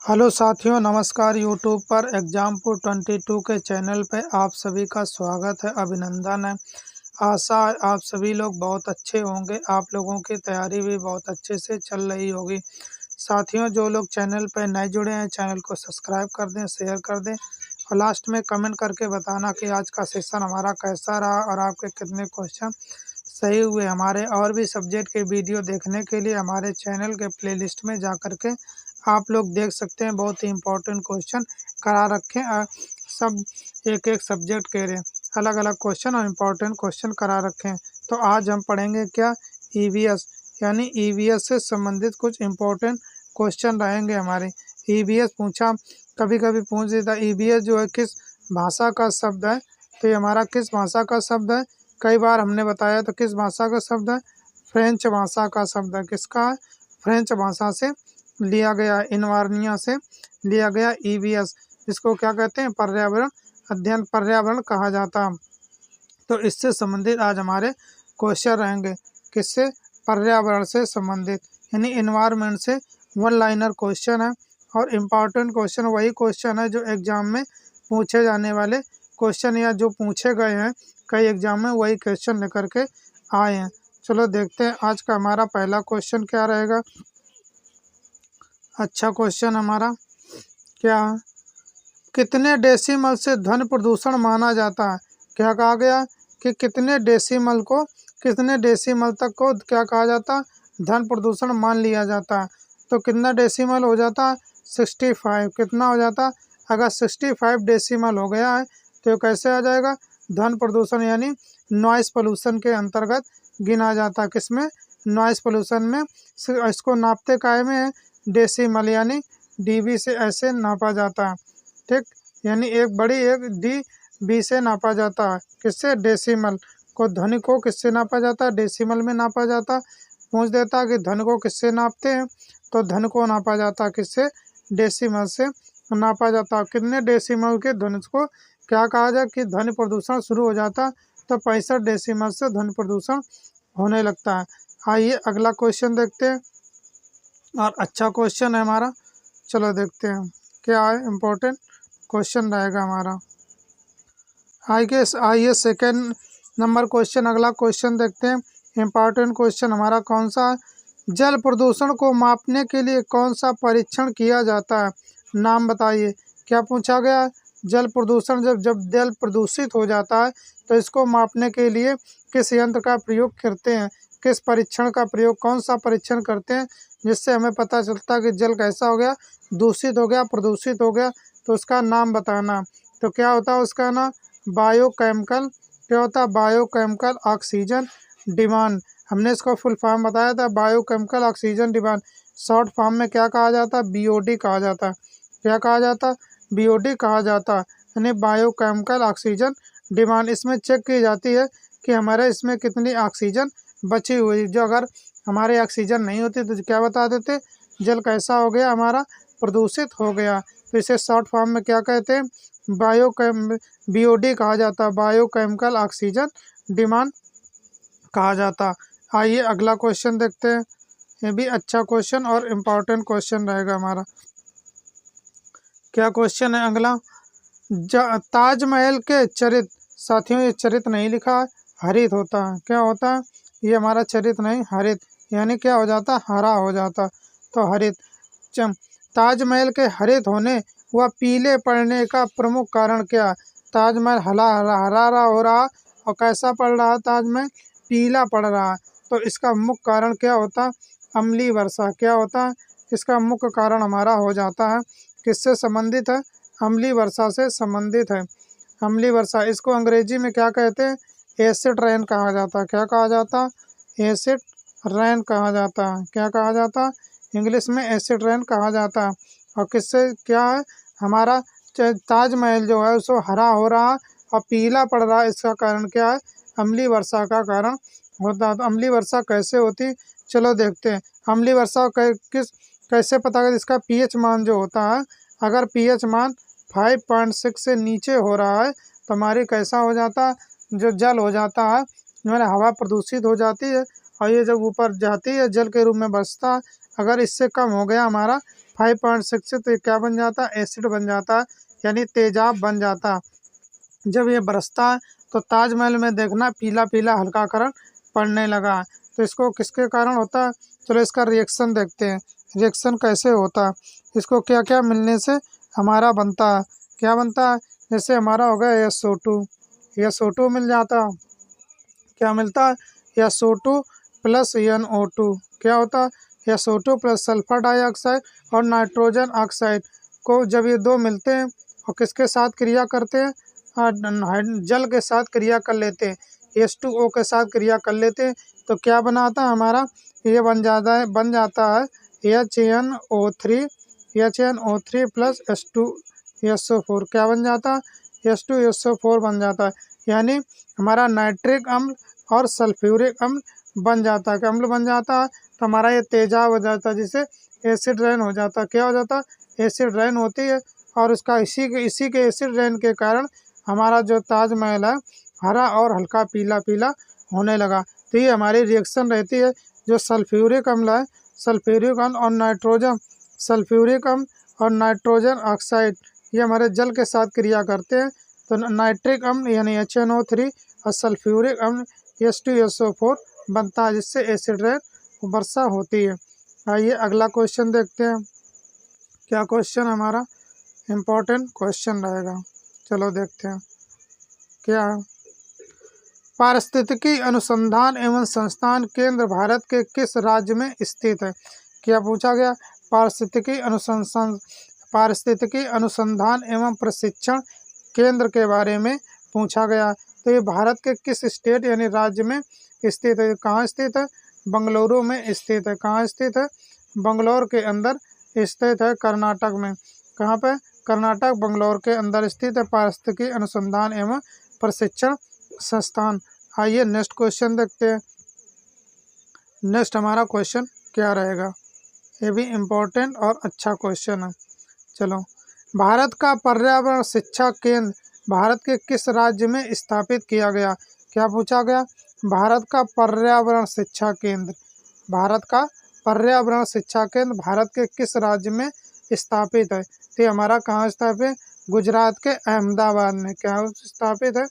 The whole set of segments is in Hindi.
हेलो साथियों, नमस्कार। यूट्यूब पर एग्जामपुर 22 के चैनल पे आप सभी का स्वागत है, अभिनंदन है। आशा है आप सभी लोग बहुत अच्छे होंगे। आप लोगों की तैयारी भी बहुत अच्छे से चल रही होगी। साथियों, जो लोग चैनल पे नए जुड़े हैं, चैनल को सब्सक्राइब कर दें, शेयर कर दें और लास्ट में कमेंट करके बताना कि आज का सेशन हमारा कैसा रहा और आपके कितने क्वेश्चन सही हुए। हमारे और भी सब्जेक्ट के वीडियो देखने के लिए हमारे चैनल के प्लेलिस्ट में जा कर के आप लोग देख सकते हैं। बहुत ही इम्पोर्टेंट क्वेश्चन करा रखे हैं, सब एक एक सब्जेक्ट के लिए अलग अलग क्वेश्चन और इम्पोर्टेंट क्वेश्चन करा रखे हैं। तो आज हम पढ़ेंगे क्या, ईवीएस, यानी ईवीएस से संबंधित कुछ इम्पोर्टेंट क्वेश्चन रहेंगे हमारे। ईवीएस पूछा, कभी कभी पूछ देता ईवीएस जो है किस भाषा का शब्द है। तो ये हमारा किस भाषा का शब्द है, कई बार हमने बताया। तो किस भाषा का शब्द है, फ्रेंच भाषा का शब्द है। किसका है, फ्रेंच भाषा से लिया गया, इन्वार्निया से लिया गया ईवीएस, इसको क्या कहते हैं, पर्यावरण अध्ययन, पर्यावरण कहा जाता है। तो इससे संबंधित आज हमारे क्वेश्चन रहेंगे। किससे, पर्यावरण से संबंधित, यानी इन्वायरमेंट से वन लाइनर क्वेश्चन है। और इम्पॉर्टेंट क्वेश्चन वही क्वेश्चन है जो एग्जाम में पूछे जाने वाले क्वेश्चन या जो पूछे गए हैं कई एग्जाम में, वही क्वेश्चन लेकर के आए हैं। चलो देखते हैं आज का हमारा पहला क्वेश्चन क्या रहेगा। अच्छा क्वेश्चन हमारा क्या है, कितने डेसिमल से ध्वनि प्रदूषण माना जाता है। क्या कहा गया कि कितने डेसिमल तक को क्या कहा जाता है, ध्वनि प्रदूषण मान लिया जाता है। तो कितना डेसिमल हो जाता है, 65। कितना हो जाता है, अगर 65 डेसिमल हो गया है तो कैसे आ जाएगा, ध्वनि प्रदूषण यानी नॉइस पोल्यूशन के अंतर्गत गिना जाता है। किसमें, नॉइस पोल्यूशन में। इसको नापते काय में है, डेसिमल यानी डीबी से ऐसे नापा जाता है। ठीक, यानी एक बड़ी एक डी बी से नापा जाता है। किससे, डेसिमल को, ध्वनि को किससे नापा जाता है, डेसिमल में नापा जाता है। पूछ देता है कि ध्वनि को किससे नापते हैं, तो ध्वनि को नापा जाता है किससे, डेसिमल से नापा जाता है। कितने डेसिमल के ध्वनि को क्या कहा जाए कि ध्वनि प्रदूषण शुरू हो जाता है, तो 65 डेसिमल से ध्वनि प्रदूषण होने लगता है। आइए अगला क्वेश्चन देखते हैं, और अच्छा क्वेश्चन है हमारा। चलो देखते हैं क्या है, इम्पोर्टेंट क्वेश्चन रहेगा हमारा। आइए सेकेंड नंबर क्वेश्चन, अगला क्वेश्चन देखते हैं। इम्पोर्टेंट क्वेश्चन हमारा कौन सा है, जल प्रदूषण को मापने के लिए कौन सा परीक्षण किया जाता है, नाम बताइए। क्या पूछा गया है, जल प्रदूषण, जब जल प्रदूषित हो जाता है तो इसको मापने के लिए किस यंत्र का प्रयोग करते हैं, किस परीक्षण का प्रयोग, कौन सा परीक्षण करते हैं जिससे हमें पता चलता है कि जल कैसा हो गया, दूषित हो गया, प्रदूषित हो गया। तो उसका नाम बताना। तो क्या होता है उसका नाम, बायोकेमिकल। क्या होता है, बायोकेमिकल ऑक्सीजन डिमांड। हमने इसको फुल फॉर्म बताया था, biochemical oxygen demand. Short form में क्या कहा जाता है, बीओडी कहा जाता है। क्या कहा जाता है, बीओडी कहा जाता है, यानी बायोकेमिकल ऑक्सीजन डिमांड। इसमें चेक की जाती है कि हमारे इसमें कितनी ऑक्सीजन बची हुई। जो अगर हमारे ऑक्सीजन नहीं होती तो क्या बता देते, जल कैसा हो गया हमारा, प्रदूषित हो गया। तो इसे शॉर्ट फॉर्म में क्या कहते हैं, बीओडी कहा जाता है, बायोकेमिकल ऑक्सीजन डिमांड कहा जाता। आइए अगला क्वेश्चन देखते हैं। ये भी अच्छा क्वेश्चन और इम्पोर्टेंट क्वेश्चन रहेगा हमारा। क्या क्वेश्चन है अगला, ताजमहल के चरित्र, साथियों ये चरित्र नहीं लिखा है, हरित होता है। क्या होता है, ये हमारा चरित्र नहीं, हरित, यानी क्या हो जाता, हरा हो जाता। तो हरित, ताजमहल के हरित होने व पीले पड़ने का प्रमुख कारण क्या, ताजमहल हरा हरा हरा हो रहा और कैसा पड़ रहा, ताजमहल पीला पड़ रहा है। तो इसका मुख्य कारण क्या होता है, अम्लीय वर्षा। क्या होता है, इसका मुख्य कारण हमारा हो जाता है, किससे संबंधित है, अम्लीय वर्षा से संबंधित है। अम्लीय वर्षा, इसको अंग्रेजी में क्या कहते हैं, एसिड रेन कहा जाता है। क्या कहा जाता है, एसिड रेन कहा जाता है। क्या कहा जाता है, इंग्लिश में एसिड रेन कहा जाता है। और किससे क्या है, हमारा ताजमहल जो है उसको हरा हो रहा और पीला पड़ रहा है, इसका कारण क्या है, अम्लीय वर्षा का कारण होता है। तो अम्लीय वर्षा कैसे होती, चलो देखते हैं। अम्लीय वर्षा कैसे पता करें, इसका पीएच मान जो होता है, अगर पीएच मान 5.6 से नीचे हो रहा है तो हमारी कैसा हो जाता है, जो जल हो जाता है, मैंने हवा प्रदूषित हो जाती है और ये जब ऊपर जाती है जल के रूप में बसता है। अगर इससे कम हो गया हमारा 5.6 से तो ये क्या बन जाता है, एसिड बन जाता है, यानी तेजाब बन जाता है। जब ये बरसता है तो ताजमहल में देखना पीला पीला हल्का करण पड़ने लगा है। तो इसको किसके कारण होता है, चलो इसका रिएक्शन देखते हैं, रिएक्शन कैसे होता है, इसको क्या क्या मिलने से हमारा बनता है, क्या बनता है, जैसे हमारा हो गया SO2 मिल जाता है, क्या मिलता है, SO2 प्लस NO2, क्या होता है, SO2 प्लस सल्फर डाइऑक्साइड और नाइट्रोजन ऑक्साइड को जब ये दो मिलते हैं और किसके साथ क्रिया करते हैं, जल के साथ क्रिया कर लेते हैं, H2O के साथ क्रिया कर लेते हैं, तो क्या बनाता है हमारा, ये बन जाता है HNO3 प्लस H2SO4, क्या बन जाता है, H2SO4 बन जाता है, यानी हमारा नाइट्रिक अम्ल और सल्फ्यूरिक अम्ल बन जाता है, अम्ल बन जाता है, तो हमारा ये तेजाब हो जाता है, जिसे एसिड रेन हो जाता है, क्या हो जाता है, एसिड रेन होती है। और उसका इसी के एसिड रेन के कारण हमारा जो ताजमहल है हरा और हल्का पीला पीला होने लगा। तो ये हमारी रिएक्शन रहती है, जो सल्फ्यूरिक अम्ल है, सल्फ्यूरिक अम्ल और नाइट्रोजन ऑक्साइड ये हमारे जल के साथ क्रिया करते हैं, तो नाइट्रिक अम्ल यानी HNO3 और सल्फ्यूरिक अम्ल H2SO4 बनता है, जिससे एसिड रेन वर्षा होती है। आइए अगला क्वेश्चन देखते हैं, क्या क्वेश्चन हमारा इम्पोर्टेंट क्वेश्चन रहेगा, चलो देखते हैं क्या है। पारिस्थितिकी अनुसंधान एवं संस्थान केंद्र भारत के किस राज्य में स्थित है, क्या पूछा गया, पारिस्थितिकी अनुसंधान एवं प्रशिक्षण केंद्र के बारे में पूछा गया। तो ये भारत के किस स्टेट यानी राज्य में स्थित है, कहाँ स्थित है, बंगलुरु में स्थित है, कहाँ स्थित है, बंगलौर के अंदर स्थित है, कर्नाटक में, कहाँ पे, कर्नाटक बंगलौर के अंदर स्थित है पारिस्थितिकी अनुसंधान एवं प्रशिक्षण संस्थान। आइए नेक्स्ट क्वेश्चन देखते हैं, नेक्स्ट हमारा क्वेश्चन क्या रहेगा, ये भी इम्पोर्टेंट और अच्छा क्वेश्चन है। चलो, भारत का पर्यावरण शिक्षा केंद्र भारत के किस राज्य में स्थापित किया गया, क्या पूछा गया, भारत का पर्यावरण शिक्षा केंद्र भारत के किस राज्य में स्थापित है, तो हमारा कहाँ स्थापित है, गुजरात के अहमदाबाद में, क्या स्थापित है,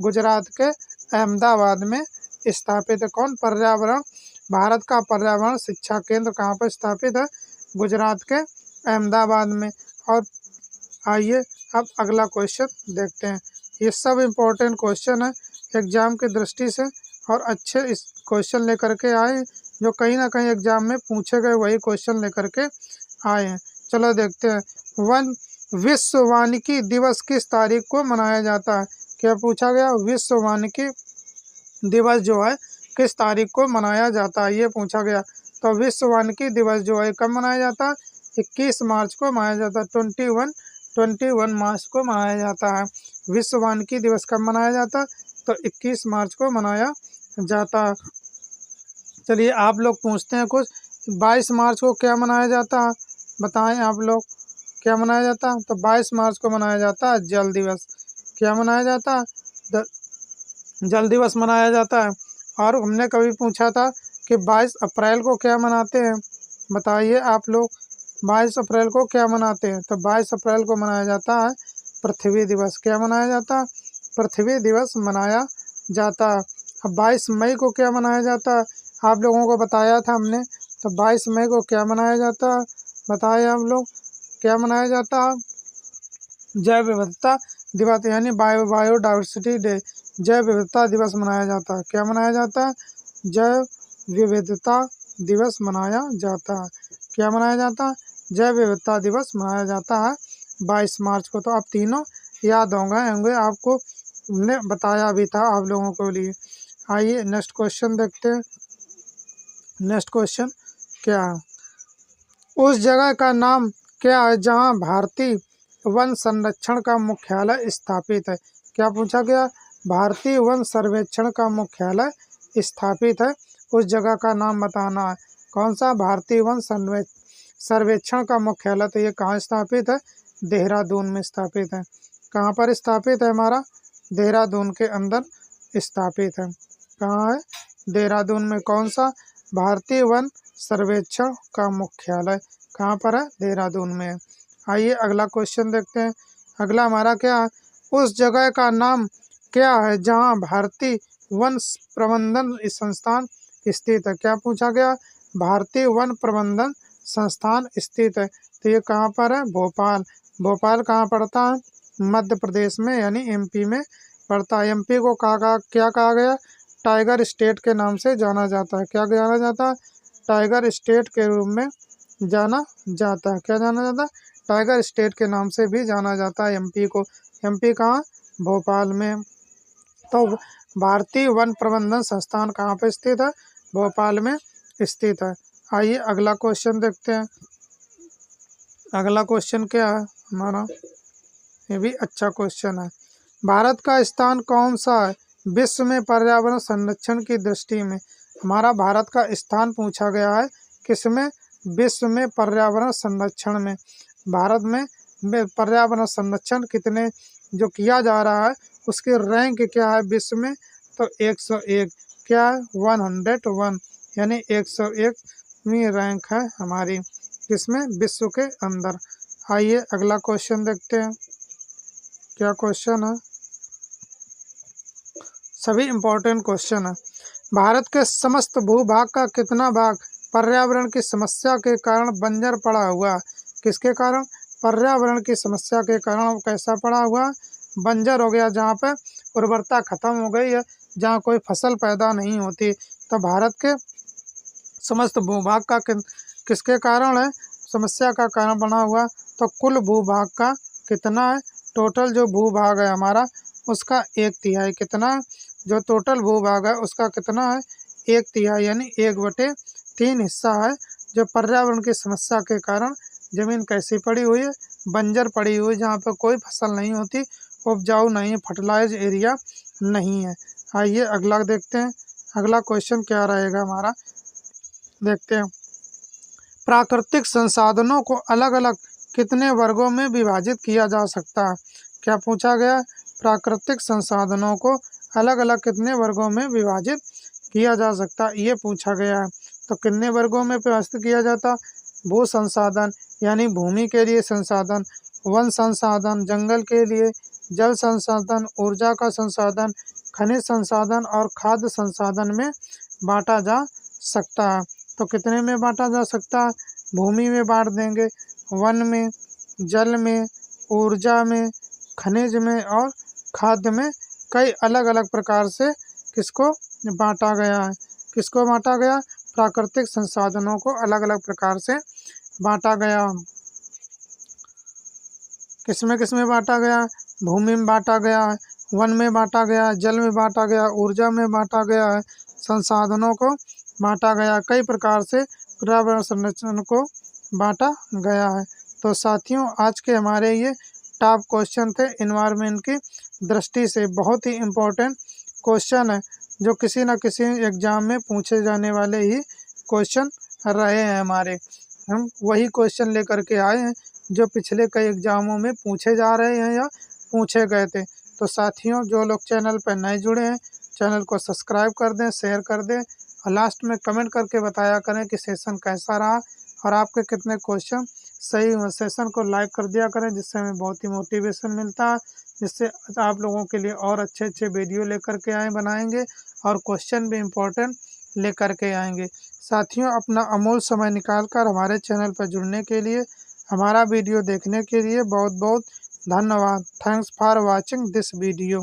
गुजरात के अहमदाबाद में स्थापित है। कौन, पर्यावरण, भारत का पर्यावरण शिक्षा केंद्र कहाँ पर स्थापित है, गुजरात के अहमदाबाद में। और आइए अब अगला क्वेश्चन देखते हैं, ये सब इम्पोर्टेंट क्वेश्चन है एग्जाम की दृष्टि से, और अच्छे इस क्वेश्चन लेकर के आए, जो कहीं ना कहीं एग्जाम में पूछे गए वही क्वेश्चन लेकर के आए हैं। चलो देखते हैं, विश्व वानिकी दिवस किस तारीख को मनाया जाता है, क्या पूछा गया, विश्व वानिकी दिवस जो है किस तारीख को मनाया जाता है, ये पूछा गया। तो विश्व वानिकी दिवस जो है कब मनाया जाता है, 21 मार्च को मनाया जाता है, 21 मार्च को मनाया जाता है। विश्व वानिकी दिवस कब मनाया जाता है, तो 21 मार्च को मनाया जाता है। चलिए आप लोग पूछते हैं कुछ, 22 मार्च को क्या मनाया जाता है, बताएं आप लोग, क्या मनाया जाता है, तो 22 मार्च को मनाया जाता है जल दिवस, क्या मनाया जाता है, जल दिवस मनाया जाता है। और हमने कभी पूछा था कि 22 अप्रैल को क्या मनाते हैं, बताइए आप लोग, 22 अप्रैल को क्या मनाते हैं, तो 22 अप्रैल को मनाया जाता है पृथ्वी दिवस, क्या मनाया जाता है, पृथ्वी दिवस मनाया जाता है। अब 22 मई को क्या मनाया जाता है, आप लोगों को बताया था हमने, तो 22 मई को क्या मनाया जाता है, बताइए आप लोग, क्या मनाया जाता है, जैव विविधता दिवस यानी बायोडाइवर्सिटी डे, जैव विविधता दिवस मनाया जाता है, क्या मनाया जाता है, जैव विविधता दिवस मनाया जाता है, क्या मनाया जाता है, जैव विविधता दिवस मनाया जाता है 22 मार्च को। तो आप तीनों याद होंगे आपको, हमने बताया भी था आप लोगों के लिए। आइए नेक्स्ट क्वेश्चन देखते हैं, नेक्स्ट क्वेश्चन क्या है, उस जगह का नाम क्या है जहाँ भारतीय वन संरक्षण का मुख्यालय स्थापित है, क्या पूछा गया, भारतीय वन सर्वेक्षण का मुख्यालय स्थापित है, उस जगह का नाम बताना है, कौन सा, भारतीय वन सर्वेक्षण का मुख्यालय, तो ये कहाँ स्थापित है, देहरादून में स्थापित है, कहाँ पर स्थापित है हमारा, देहरादून के अंदर स्थापित है, कहाँ है, देहरादून में, कौन सा, भारतीय वन सर्वेक्षण का मुख्यालय कहाँ पर है, देहरादून में। आइए अगला क्वेश्चन देखते हैं। अगला हमारा क्या है, उस जगह का नाम क्या है जहाँ भारतीय वन प्रबंधन संस्थान स्थित है। क्या पूछा गया, भारतीय वन प्रबंधन संस्थान स्थित है। तो ये कहाँ पर है, भोपाल। भोपाल कहाँ पड़ता है, मध्य प्रदेश में यानी एमपी में पड़ता है। एमपी को क्या कहा गया, टाइगर स्टेट के नाम से जाना जाता है। क्या जाना जाता है, टाइगर स्टेट के रूप में जाना जाता है। क्या जाना जाता है, टाइगर स्टेट के नाम से भी जाना जाता है एमपी को। एमपी कहाँ, भोपाल में। तो भारतीय वन प्रबंधन संस्थान कहाँ पे स्थित है, भोपाल में स्थित है। आइए अगला क्वेश्चन देखते हैं। अगला क्वेश्चन क्या है हमारा, ये भी अच्छा क्वेश्चन है। भारत का स्थान कौन सा है विश्व में पर्यावरण संरक्षण की दृष्टि में। हमारा भारत का स्थान पूछा गया है किसमें, विश्व में पर्यावरण संरक्षण में। भारत में पर्यावरण संरक्षण कितने जो किया जा रहा है उसकी रैंक क्या है विश्व में, तो 101। क्या है, 101 यानी 101वीं रैंक है हमारी किसमें, विश्व के अंदर। आइए अगला क्वेश्चन देखते हैं। क्या क्वेश्चन है, सभी इम्पोर्टेंट क्वेश्चन है। भारत के समस्त भूभाग का कितना भाग पर्यावरण की समस्या के कारण बंजर पड़ा हुआ है। किसके कारण, पर्यावरण की समस्या के कारण कैसा पड़ा हुआ, बंजर हो गया, जहाँ पे उर्वरता खत्म हो गई है, जहाँ कोई फसल पैदा नहीं होती। तो भारत के समस्त भूभाग का किसके कारण है, समस्या का कारण बना हुआ। तो कुल भूभाग का कितना है, टोटल जो भूभाग है हमारा उसका 1/3 कितना है, जो टोटल भूभाग है उसका कितना है, 1/3 यानी 1/3 हिस्सा है जो पर्यावरण की समस्या के कारण जमीन कैसी पड़ी हुई है, बंजर पड़ी हुई, जहाँ पर कोई फसल नहीं होती, उपजाऊ नहीं है, फर्टिलाइज एरिया नहीं है। आइए अगला देखते हैं। अगला क्वेश्चन क्या रहेगा हमारा, देखते हैं। प्राकृतिक संसाधनों को अलग अलग कितने वर्गों में विभाजित किया जा सकता है। क्या पूछा गया, प्राकृतिक संसाधनों को अलग अलग कितने वर्गों में विभाजित किया जा सकता है, ये पूछा गया है। तो कितने वर्गों में विभाजित किया जाता, भू संसाधन यानी भूमि के लिए संसाधन, वन संसाधन जंगल के लिए, जल संसाधन ऊर्जा का संसाधन, खनिज संसाधन और खाद्य संसाधन में बांटा जा सकता है। तो कितने में बांटा जा सकता है, भूमि में बांट देंगे, वन में, जल में, ऊर्जा में, खनिज में और खाद्य में। कई अलग अलग प्रकार से किसको बांटा गया है, किसको बांटा गया, प्राकृतिक संसाधनों को अलग अलग प्रकार से बांटा गया। किसमें बांटा गया, भूमि में बांटा गया है, वन में बांटा गया है, जल में बांटा गया, ऊर्जा में बांटा गया है, संसाधनों को बांटा गया, कई प्रकार से पर्यावरण संरक्षण को बांटा गया है। तो साथियों आज के हमारे ये टॉप क्वेश्चन थे एनवायरनमेंट की दृष्टि से, बहुत ही इम्पोर्टेंट क्वेश्चन है जो किसी न किसी एग्जाम में पूछे जाने वाले ही क्वेश्चन रहे हैं हमारे। हम वही क्वेश्चन लेकर के आए हैं जो पिछले कई एग्जामों में पूछे जा रहे हैं या पूछे गए थे। तो साथियों जो लोग चैनल पर नए जुड़े हैं चैनल को सब्सक्राइब कर दें, शेयर कर दें और लास्ट में कमेंट करके बताया करें कि सेशन कैसा रहा और आपके कितने क्वेश्चन सही हुए। सेशन को लाइक कर दिया करें जिससे हमें बहुत ही मोटिवेशन मिलता है, जिससे आप लोगों के लिए और अच्छे अच्छे वीडियो लेकर के बनाएंगे और क्वेश्चन भी इम्पोर्टेंट लेकर के आएंगे। साथियों अपना अमूल्य समय निकाल कर हमारे चैनल पर जुड़ने के लिए, हमारा वीडियो देखने के लिए बहुत बहुत धन्यवाद। Thanks for watching this video.